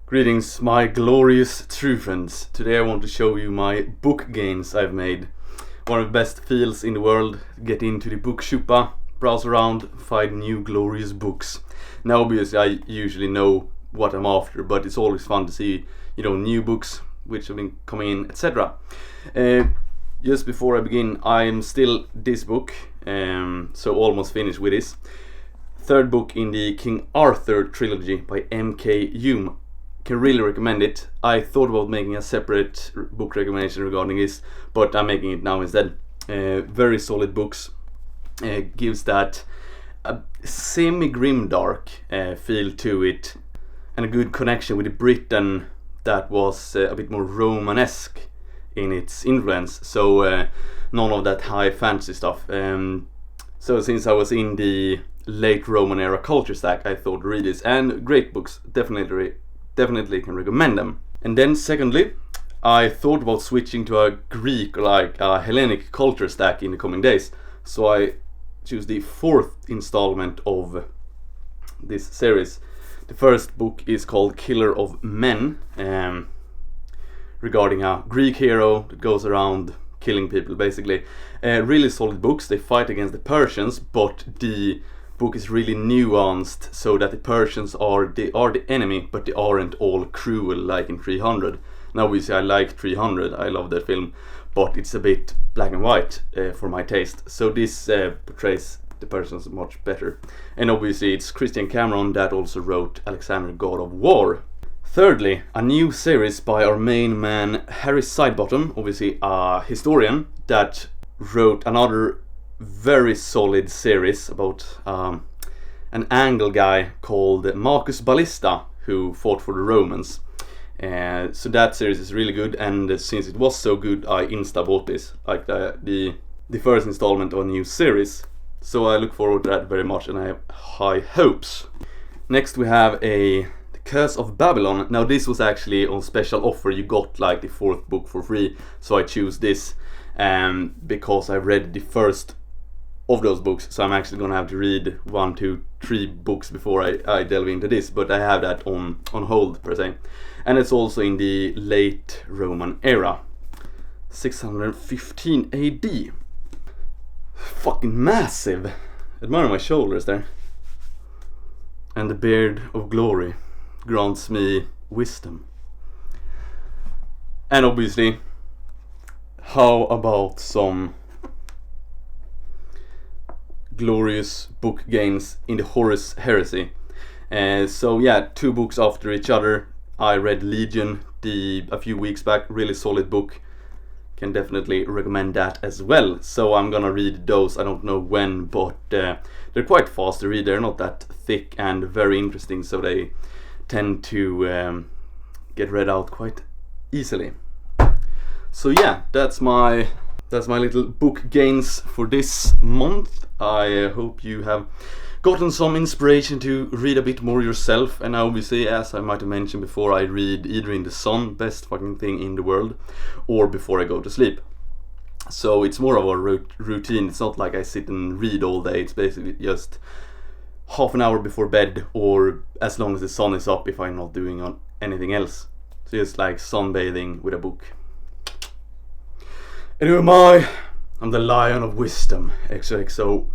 Greetings, my glorious true friends. Today I want to show you my book gains I've made. One of the best feels in the world. Get into the book shupa, browse around, find new glorious books. Now obviously I usually know what I'm after, but it's always fun to see, new books which have been coming in, etc. Just before I begin, I'm still this book, so almost finished with this. Third book in the King Arthur trilogy by M.K. Hume. Can really recommend it. I thought about making a separate book recommendation regarding this, but I'm making it now instead. Very solid books. Gives that a semi-grimdark feel to it, and a good connection with Britain that was a bit more Romanesque in its influence. So none of that high fantasy stuff. So since I was in the late Roman era culture stack, I thought read this, and great books. Definitely can recommend them. And then secondly, I thought about switching to a Greek or like a Hellenic culture stack in the coming days. So I choose the fourth installment of this series. The first book is called Killer of Men, regarding a Greek hero that goes around killing people basically. Really solid books. They fight against the Persians, but the book is really nuanced, so that the Persians are the enemy, but they aren't all cruel like in 300. Now obviously I like 300, I love that film, but it's a bit black and white for my taste. So this portrays the Persians much better. And obviously it's Christian Cameron that also wrote Alexander God of War. Thirdly, a new series by our main man Harry Sidebottom, obviously a historian, that wrote another very solid series about an Angle guy called Marcus Ballista who fought for the Romans. So that series is really good, and since it was so good, I insta bought this, like the first installment of a new series. So I look forward to that very much, and I have high hopes. Next we have The Curse of Babylon. Now this was actually on special offer. You got like the fourth book for free, so I choose this because I read the first of those books, so I'm actually gonna have to read 1, 2, 3 books before I delve into this, but I have that on hold per se. And it's also in the late Roman era, 615 AD. Fucking massive. Admire my shoulders there. And the beard of glory grants me wisdom. And obviously, how about some glorious book gains in the Horus Heresy? So yeah, 2 books after each other. I read Legion a few weeks back, really solid book. Can definitely recommend that as well. So I'm gonna read those, I don't know when, but they're quite fast to read. They're not that thick and very interesting, so they tend to get read out quite easily. So yeah, that's my little book gains for this month. I hope you have gotten some inspiration to read a bit more yourself. And obviously, as I might have mentioned before, I read either in the sun, best fucking thing in the world, or before I go to sleep. So it's more of a routine. It's not like I sit and read all day. It's basically just half an hour before bed, or as long as the sun is up if I'm not doing anything else. So just like sunbathing with a book. And who am I? I'm the Lion of Wisdom, XOXO.